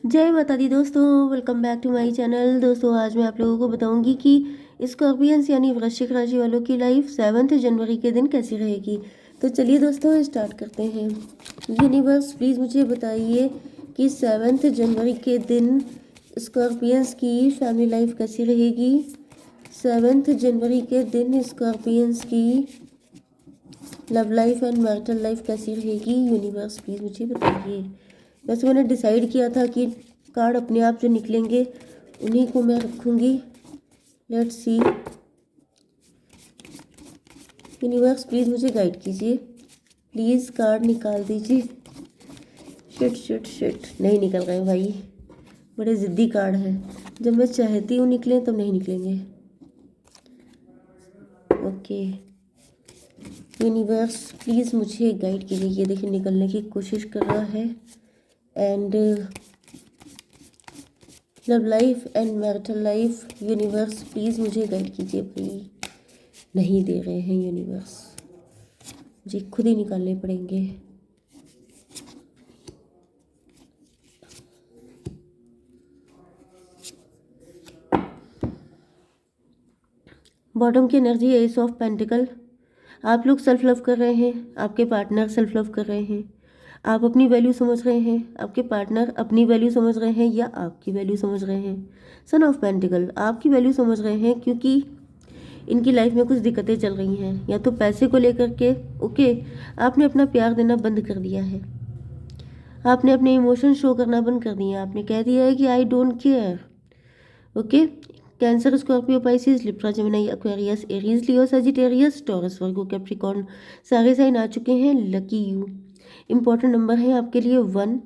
जय माता दी दोस्तों, welcome back to my channel. दोस्तों आज मैं आप लोगों को बताऊंगी कि स्कॉर्पियंस यानी वृश्चिक राशि वालों की लाइफ 7 जनवरी के दिन कैसी रहेगी। तो चलिए दोस्तों स्टार्ट करते हैं। यूनिवर्स प्लीज़ मुझे बताइए कि 7 जनवरी के दिन स्कॉर्पियंस की फैमिली लाइफ कैसी रहेगी। 7 जनवरी के दिन स्कॉर्पियंस की love life and marital life कैसी रहेगी। यूनिवर्स प्लीज़ मुझे बताइए। वैसे मैंने डिसाइड किया था कि कार्ड अपने आप जो निकलेंगे उन्हीं को मैं रखूँगी। Let's see. यूनिवर्स प्लीज़ मुझे गाइड कीजिए। प्लीज़ कार्ड निकाल दीजिए। शिट शिट शिट, नहीं निकल रहे भाई, बड़े ज़िद्दी कार्ड हैं। जब मैं चाहती हूँ निकले तब नहीं निकलेंगे। ओके यूनिवर्स प्लीज़ मुझे गाइड कीजिए। ये देखिए निकलने की कोशिश कर रहा है। And love life and marital life, universe please मुझे गाइड कीजिए भाई। नहीं दे रहे हैं यूनिवर्स, मुझे खुद ही निकालने पड़ेंगे। बॉटम की एनर्जी एस ऑफ पेंटिकल। आप लोग सेल्फ लव कर रहे हैं, आपके पार्टनर सेल्फ लव कर रहे हैं। आप अपनी वैल्यू समझ रहे हैं, आपके पार्टनर अपनी वैल्यू समझ रहे हैं या आपकी वैल्यू समझ रहे हैं। सन ऑफ पेंटिकल, आपकी वैल्यू समझ रहे हैं क्योंकि इनकी लाइफ में कुछ दिक्कतें चल रही हैं, या तो पैसे को लेकर के। ओके, आपने अपना प्यार देना बंद कर दिया है, आपने अपने इमोशन शो करना बंद कर दिया, आपने कह दिया है कि I don't care. Okay, cancer, Scorpio, Pisces, Libra, Gemini, Aquarius, Aries, Leo, Sagittarius, taurus, Virgo, Capricorn सारे साइन आ चुके हैं। लकी यू, इंपॉर्टेंट नंबर है आपके लिए 1।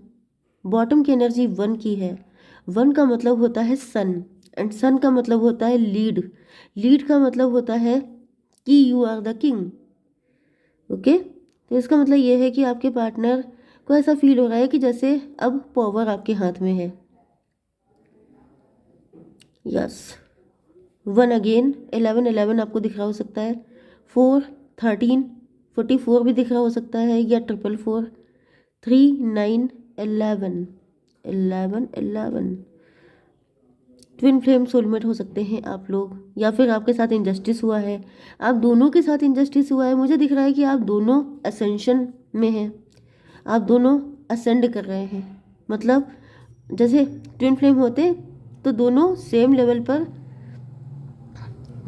बॉटम की एनर्जी 1 की है। 1 का मतलब होता है सन, एंड सन का मतलब होता है लीड। लीड का मतलब होता है कि you are the king. Okay, तो इसका मतलब ये है कि आपके पार्टनर को ऐसा फील हो रहा है कि जैसे अब पावर आपके हाथ में है। यस, 1 अगेन, 11 आपको दिख रहा हो सकता है, 4 13 44 भी दिख रहा हो सकता है, या 444 3 9 11 11 11। ट्विन फ्लेम सोलमेट हो सकते हैं आप लोग, या फिर आपके साथ इंजस्टिस हुआ है। आप दोनों के साथ इंजस्टिस हुआ है। मुझे दिख रहा है कि आप दोनों असेंशन में हैं, आप दोनों असेंड कर रहे हैं। मतलब जैसे ट्विन फ्लेम होते तो दोनों सेम लेवल पर,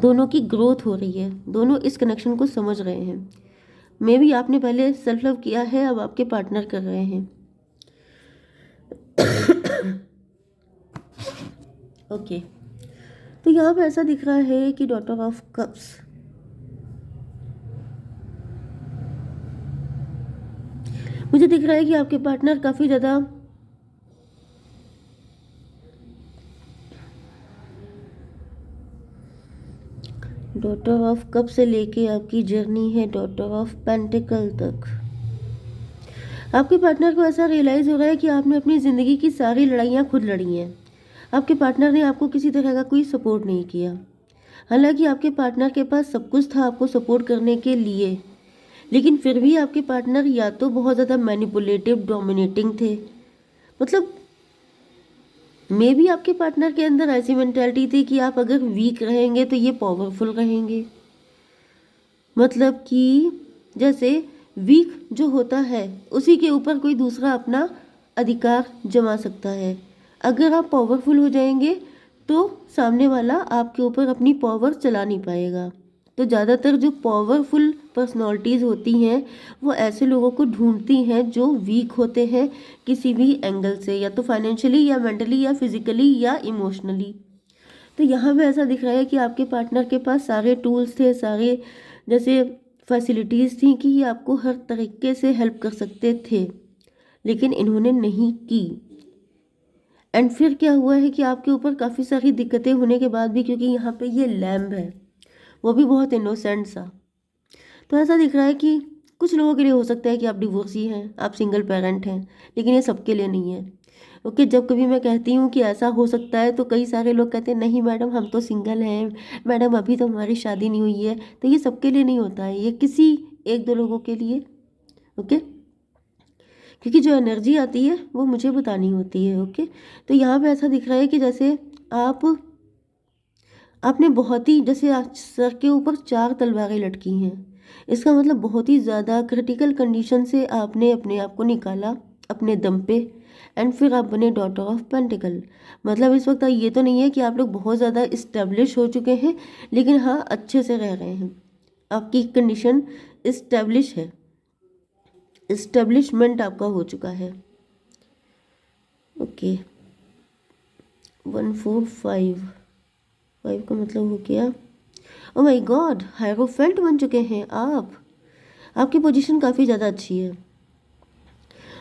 दोनों की ग्रोथ हो रही है, दोनों इस कनेक्शन को समझ रहे हैं। मे बी आपने पहले सेल्फ लव किया है, अब आपके पार्टनर कर रहे हैं। ओके तो यहाँ पे ऐसा दिख रहा है कि डॉटर ऑफ कप्स, मुझे दिख रहा है कि आपके पार्टनर काफ़ी ज़्यादा डॉटर ऑफ कप से लेके आपकी जर्नी है डॉटर ऑफ पेंटिकल तक। आपके पार्टनर को ऐसा रियलाइज़ हो रहा है कि आपने अपनी ज़िंदगी की सारी लड़ाइयाँ खुद लड़ी हैं। आपके पार्टनर ने आपको किसी तरह का कोई सपोर्ट नहीं किया। हालांकि आपके पार्टनर के पास सब कुछ था आपको सपोर्ट करने के लिए, लेकिन फिर भी आपके पार्टनर या तो बहुत ज़्यादा मैनिपुलेटिव, डोमिनेटिंग थे। मतलब मे बी आपके पार्टनर के अंदर ऐसी मेंटालिटी थी कि आप अगर वीक रहेंगे तो ये पावरफुल रहेंगे। मतलब कि जैसे वीक जो होता है उसी के ऊपर कोई दूसरा अपना अधिकार जमा सकता है। अगर आप पावरफुल हो जाएंगे तो सामने वाला आपके ऊपर अपनी पावर चला नहीं पाएगा। तो ज़्यादातर जो पावरफुल पर्सनालिटीज़ होती हैं वो ऐसे लोगों को ढूंढती हैं जो वीक होते हैं किसी भी एंगल से, या तो फाइनेंशियली या मेंटली या फिजिकली या इमोशनली। तो यहाँ पे ऐसा दिख रहा है कि आपके पार्टनर के पास सारे टूल्स थे, सारे जैसे फैसिलिटीज़ थी कि ये आपको हर तरीके से हेल्प कर सकते थे, लेकिन इन्होंने नहीं की। एंड फिर क्या हुआ है कि आपके ऊपर काफ़ी सारी दिक्कतें होने के बाद भी, क्योंकि यहाँ पे ये लैम्ब है, वो भी बहुत इनोसेंट सा, तो ऐसा दिख रहा है कि कुछ लोगों के लिए हो सकता है कि आप डिवोर्सी हैं, आप सिंगल पेरेंट हैं, लेकिन ये सबके लिए नहीं है। ओके, जब कभी मैं कहती हूँ कि ऐसा हो सकता है तो कई सारे लोग कहते हैं नहीं मैडम हम तो सिंगल हैं, मैडम अभी तो हमारी शादी नहीं हुई है। तो ये सबके लिए नहीं होता है, ये किसी 1-2 लोगों के लिए। ओके, क्योंकि जो एनर्जी आती है वो मुझे बतानी होती है। ओके, तो यहाँ पे ऐसा दिख रहा है कि जैसे आप आपने बहुत ही जैसे सर के ऊपर 4 तलवारें लटकी हैं। इसका मतलब बहुत ही ज़्यादा क्रिटिकल कंडीशन से आपने अपने आप को निकाला अपने दम पे, एंड फिर आप बने डॉटर ऑफ पेंटिकल। मतलब इस वक्त ये तो नहीं है कि आप लोग बहुत ज़्यादा इस्टेब्लिश हो चुके हैं, लेकिन हाँ अच्छे से रह रहे हैं। आपकी कंडीशन इस्टेब्लिश है, इस्टेब्लिशमेंट आपका हो चुका है। ओके, 145 5 का मतलब हो गया, ओ माय गॉड, हायरोफेंट बन चुके हैं आप। आपकी पोजीशन काफ़ी ज़्यादा अच्छी है।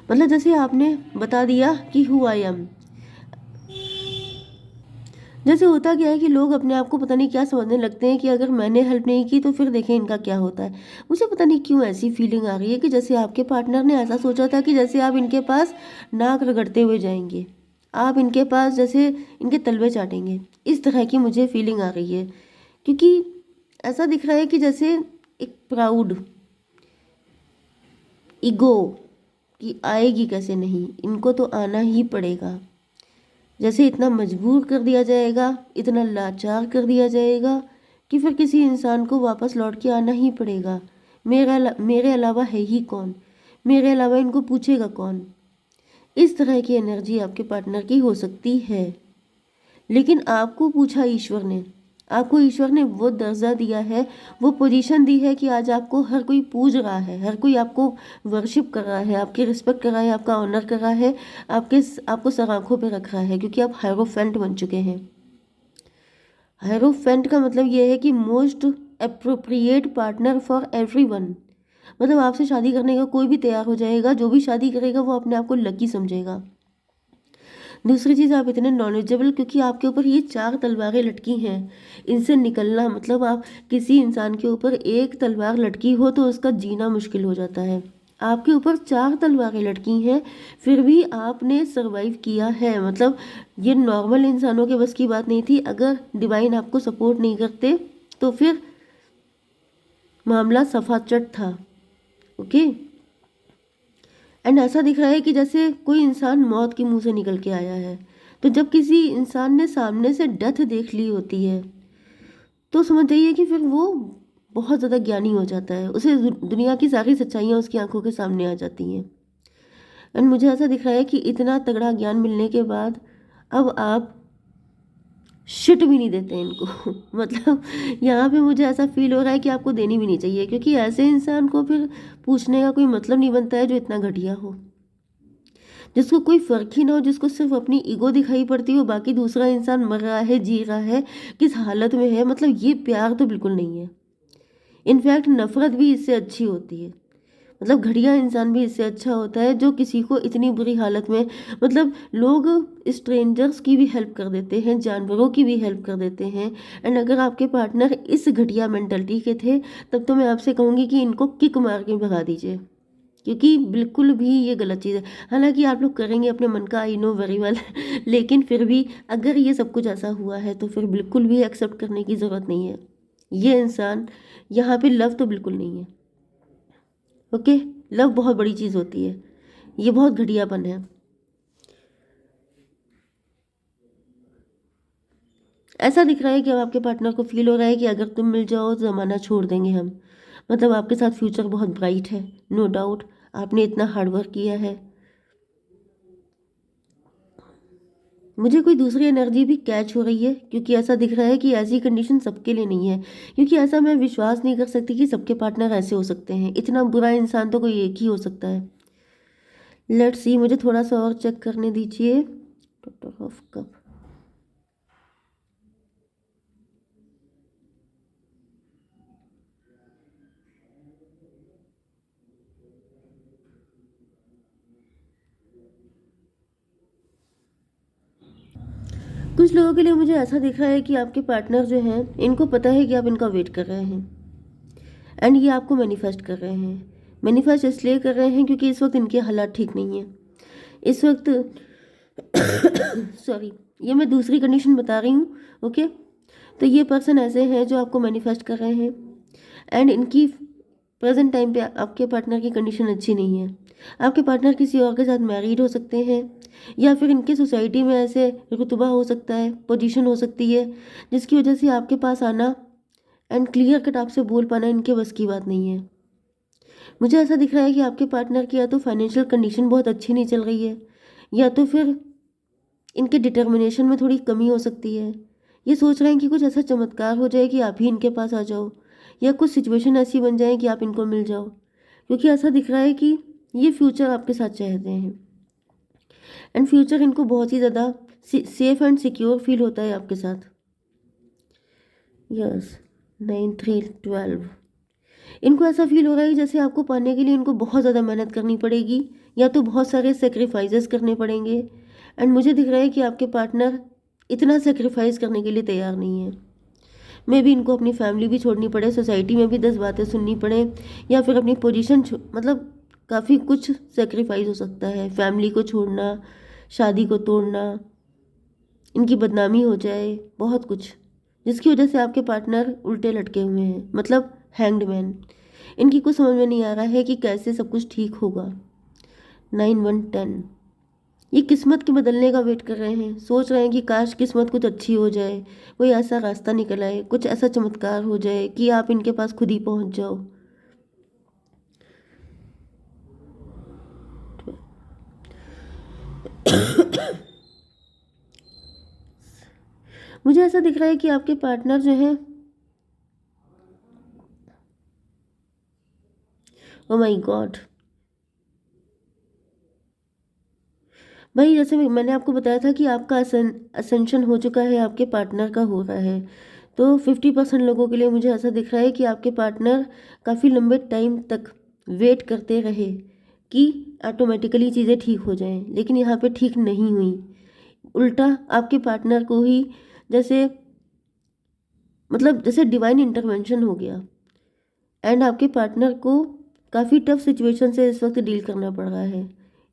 मतलब जैसे आपने बता दिया कि हु आई एम। जैसे होता क्या है कि लोग अपने आप को पता नहीं क्या समझने लगते हैं कि अगर मैंने हेल्प नहीं की तो फिर देखें इनका क्या होता है। मुझे पता नहीं क्यों ऐसी फीलिंग आ रही है कि जैसे आपके पार्टनर ने ऐसा सोचा था कि जैसे आप इनके पास नाक रगड़ते हुए जाएंगे, आप इनके पास जैसे इनके तलवे चाटेंगे, इस तरह की मुझे फीलिंग आ रही है। क्योंकि ऐसा दिख रहा है कि जैसे एक प्राउड ईगो कि आएगी कैसे नहीं, इनको तो आना ही पड़ेगा। जैसे इतना मजबूर कर दिया जाएगा, इतना लाचार कर दिया जाएगा कि फिर किसी इंसान को वापस लौट के आना ही पड़ेगा। मेरे अलावा है ही कौन, मेरे अलावा इनको पूछेगा कौन। इस तरह की एनर्जी आपके पार्टनर की हो सकती है। लेकिन आपको पूछा ईश्वर ने, आपको ईश्वर ने वो दर्जा दिया है, वो पोजीशन दी है कि आज आपको हर कोई पूज रहा है, हर कोई आपको वर्शिप कर रहा है, आपकी रिस्पेक्ट कर रहा है, आपका ऑनर कर रहा है, आपको सर आंखों पे रख रहा है, क्योंकि आप हायरोफेंट बन चुके हैं। हायरोफेंट का मतलब ये है कि most appropriate partner for everyone. मतलब आपसे शादी करने का कोई भी तैयार हो जाएगा, जो भी शादी करेगा वो अपने आप को लकी समझेगा। दूसरी चीज़, आप इतने नॉलेजेबल, क्योंकि आपके ऊपर ये 4 तलवारें लटकी हैं। इनसे निकलना मतलब आप किसी इंसान के ऊपर एक तलवार लटकी हो तो उसका जीना मुश्किल हो जाता है। आपके ऊपर 4 तलवारें लटकी हैं, फिर भी आपने सरवाइव किया है। मतलब ये नॉर्मल इंसानों के बस की बात नहीं थी। अगर डिवाइन आपको सपोर्ट नहीं करते तो फिर मामला सफाचट था। ओके, एंड ऐसा दिख रहा है कि जैसे कोई इंसान मौत के मुंह से निकल के आया है। तो जब किसी इंसान ने सामने से डेथ देख ली होती है तो समझ जाइए कि फिर वो बहुत ज़्यादा ज्ञानी हो जाता है, उसे दुनिया की सारी सच्चाइयाँ उसकी आंखों के सामने आ जाती हैं। एंड मुझे ऐसा दिख रहा है कि इतना तगड़ा ज्ञान मिलने के बाद अब आप शिट भी नहीं देते इनको मतलब यहाँ पे मुझे ऐसा फील हो रहा है कि आपको देनी भी नहीं चाहिए, क्योंकि ऐसे इंसान को फिर पूछने का कोई मतलब नहीं बनता है जो इतना घटिया हो, जिसको कोई फर्क ही ना हो, जिसको सिर्फ अपनी ईगो दिखाई पड़ती हो, बाकी दूसरा इंसान मर रहा है, जी रहा है, किस हालत में है। मतलब ये प्यार तो बिल्कुल नहीं है। इनफैक्ट नफरत भी इससे अच्छी होती है। मतलब घटिया इंसान भी इससे अच्छा होता है जो किसी को इतनी बुरी हालत में, मतलब लोग स्ट्रेंजर्स की भी हेल्प कर देते हैं, जानवरों की भी हेल्प कर देते हैं। एंड अगर आपके पार्टनर इस घटिया मेंटलिटी के थे तब तो मैं आपसे कहूँगी कि इनको किक मार के भगा दीजिए, क्योंकि बिल्कुल भी ये गलत चीज़ है। हालांकि आप लोग करेंगे अपने मन का, आई नो वेरी वेल लेकिन फिर भी अगर ये सब कुछ ऐसा हुआ है तो फिर बिल्कुल भी एक्सेप्ट करने की ज़रूरत नहीं है। ये इंसान यहाँ पे लव तो बिल्कुल नहीं है। ओके, लव बहुत बड़ी चीज़ होती है, ये बहुत घटियापन है। ऐसा दिख रहा है कि अब आपके पार्टनर को फील हो रहा है कि अगर तुम मिल जाओ तो ज़माना छोड़ देंगे हम। मतलब आपके साथ फ्यूचर बहुत ब्राइट है, नो डाउट। आपने इतना हार्डवर्क किया है। मुझे कोई दूसरी एनर्जी भी कैच हो रही है, क्योंकि ऐसा दिख रहा है कि ऐसी कंडीशन सबके लिए नहीं है। क्योंकि ऐसा मैं विश्वास नहीं कर सकती कि सबके पार्टनर ऐसे हो सकते हैं। इतना बुरा इंसान तो कोई एक ही हो सकता है। लेट्स सी, मुझे थोड़ा सा और चेक करने दीजिए। डॉक्टर ऑफ कप, कुछ लोगों के लिए मुझे ऐसा दिख रहा है कि आपके पार्टनर जो हैं इनको पता है कि आप इनका वेट कर रहे हैं, एंड ये आपको मैनिफेस्ट कर रहे हैं। मैनिफेस्ट इसलिए कर रहे हैं क्योंकि इस वक्त इनके हालात ठीक नहीं है इस वक्त सॉरी, ये मैं दूसरी कंडीशन बता रही हूँ। ओके, तो ये पर्सन ऐसे हैं जो आपको मैनिफेस्ट कर रहे हैं, एंड इनकी प्रेजेंट टाइम पे आपके पार्टनर की कंडीशन अच्छी नहीं है। आपके पार्टनर किसी और के साथ मैरिड हो सकते हैं, या फिर इनके सोसाइटी में ऐसे रुतबा हो सकता है, पोजीशन हो सकती है, जिसकी वजह से आपके पास आना एंड क्लियर कट आपसे बोल पाना इनके बस की बात नहीं है। मुझे ऐसा दिख रहा है कि आपके पार्टनर की या तो फाइनेंशियल कंडीशन बहुत अच्छी नहीं चल रही है, या तो फिर इनके डिटर्मिनेशन में थोड़ी कमी हो सकती है। ये सोच रहे हैं कि कुछ ऐसा चमत्कार हो जाए कि आप ही इनके पास आ जाओ, या कुछ सिचुएशन ऐसी बन जाए कि आप इनको मिल जाओ, क्योंकि ऐसा दिख रहा है कि ये फ्यूचर आपके साथ चाहते हैं एंड फ्यूचर इनको बहुत ही ज़्यादा सेफ एंड सिक्योर फील होता है आपके साथ। यस, 9 3 12। इनको ऐसा फील हो रहा है कि जैसे आपको पाने के लिए इनको बहुत ज़्यादा मेहनत करनी पड़ेगी, या तो बहुत सारे सेक्रीफाइसेस करने पड़ेंगे। एंड मुझे दिख रहा है कि आपके पार्टनर इतना सेक्रीफाइस करने के लिए तैयार नहीं है। मे भी इनको अपनी फैमिली भी छोड़नी पड़े, सोसाइटी में भी 10 बातें सुननी पड़े, या फिर अपनी पोजीशन मतलब काफ़ी कुछ सेक्रीफाइस हो सकता है। फैमिली को छोड़ना, शादी को तोड़ना, इनकी बदनामी हो जाए, बहुत कुछ, जिसकी वजह से आपके पार्टनर उल्टे लटके हुए हैं, मतलब हैंग्ड मैन। इनकी कुछ समझ में नहीं आ रहा है कि कैसे सब कुछ ठीक होगा। 9 1 10। ये किस्मत के बदलने का वेट कर रहे हैं, सोच रहे हैं कि काश किस्मत कुछ अच्छी हो जाए, कोई ऐसा रास्ता निकल आए, कुछ ऐसा चमत्कार हो जाए कि आप इनके पास खुद ही पहुंच जाओ। मुझे ऐसा दिख रहा है कि आपके पार्टनर जो है, ओ माय गॉड भाई, जैसे मैंने आपको बताया था कि आपका असेंशन हो चुका है, आपके पार्टनर का हो रहा है। तो 50% लोगों के लिए मुझे ऐसा दिख रहा है कि आपके पार्टनर काफ़ी लंबे टाइम तक वेट करते रहे कि ऑटोमेटिकली चीज़ें ठीक हो जाएं, लेकिन यहाँ पे ठीक नहीं हुई। उल्टा आपके पार्टनर को ही जैसे मतलब जैसे डिवाइन इंटरवेंशन हो गया, एंड आपके पार्टनर को काफ़ी टफ सिचुएशन से इस वक्त डील करना पड़ रहा है।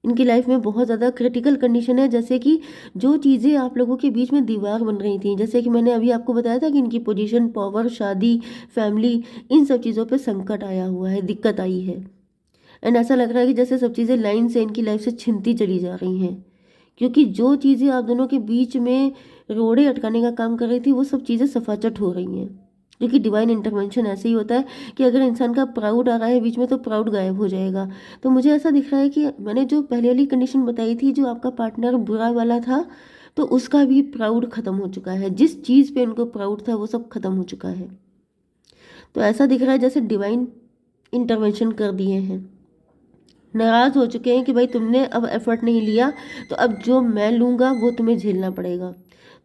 इनकी लाइफ में बहुत ज़्यादा क्रिटिकल कंडीशन है, जैसे कि जो चीज़ें आप लोगों के बीच में दीवार बन रही थी, जैसे कि मैंने अभी आपको बताया था कि इनकी पोजीशन, पावर, शादी, फैमिली, इन सब चीज़ों पे संकट आया हुआ है, दिक्कत आई है। एंड ऐसा लग रहा है कि जैसे सब चीज़ें लाइन से इनकी लाइफ से छिनती चली जा रही हैं, क्योंकि जो चीज़ें आप दोनों के बीच में रोड़े अटकाने का काम कर रही थी, वो सब चीज़ें सफाचट हो रही हैं। क्योंकि डिवाइन इंटरवेंशन ऐसे ही होता है कि अगर इंसान का प्राउड आ रहा है बीच में, तो प्राउड गायब हो जाएगा। तो मुझे ऐसा दिख रहा है कि मैंने जो पहले वाली कंडीशन बताई थी, जो आपका पार्टनर बुरा वाला था, तो उसका भी प्राउड ख़त्म हो चुका है। जिस चीज़ पे उनको प्राउड था वो सब ख़त्म हो चुका है। तो ऐसा दिख रहा है जैसे डिवाइन इंटरवेंशन कर दिए हैं, नाराज़ हो चुके हैं कि भाई तुमने अब एफर्ट नहीं लिया, तो अब जो मैं लूँगा वो तुम्हें झेलना पड़ेगा।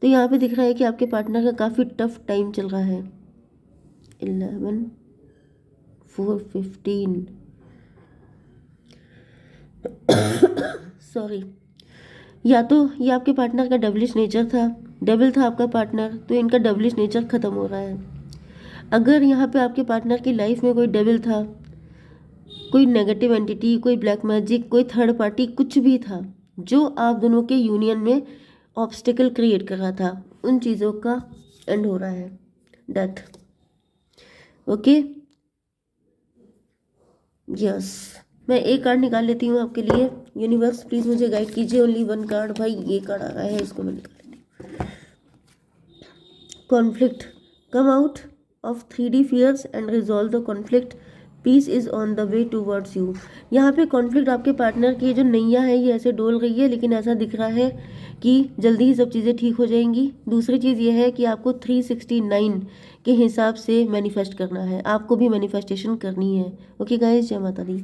तो यहाँ पे दिख रहा है कि आपके पार्टनर का काफ़ी टफ टाइम चल रहा है। 11 4 15 सॉरी, या तो ये आपके पार्टनर का डबलिश नेचर था, डेविल था आपका पार्टनर, तो इनका डबलिश नेचर ख़त्म हो रहा है। अगर यहाँ पे आपके पार्टनर की लाइफ में कोई डेविल था, कोई नेगेटिव एंटिटी, कोई ब्लैक मैजिक, कोई थर्ड पार्टी, कुछ भी था जो आप दोनों के यूनियन में ऑब्स्टिकल क्रिएट कर रहा था, उन चीज़ों का एंड हो रहा है, डेथ। ओके, यस, मैं एक कार्ड निकाल लेती हूँ आपके लिए। यूनिवर्स प्लीज़ मुझे गाइड कीजिए, ओनली वन कार्ड। भाई ये कार्ड आ रहा है, इसको मैं निकाल लेती हूँ। Conflict, come out of 3D fears and resolve the conflict, peace is on the way towards you. यहाँ पे कॉन्फ्लिक्ट आपके पार्टनर की जो नैया है ये ऐसे डोल रही है, लेकिन ऐसा दिख रहा है कि जल्दी ही सब चीज़ें ठीक हो जाएंगी। दूसरी चीज़ ये है कि आपको 369 के हिसाब से मैनिफेस्ट करना है, आपको भी मैनिफेस्टेशन करनी है। ओके गाइस, जय माता दी।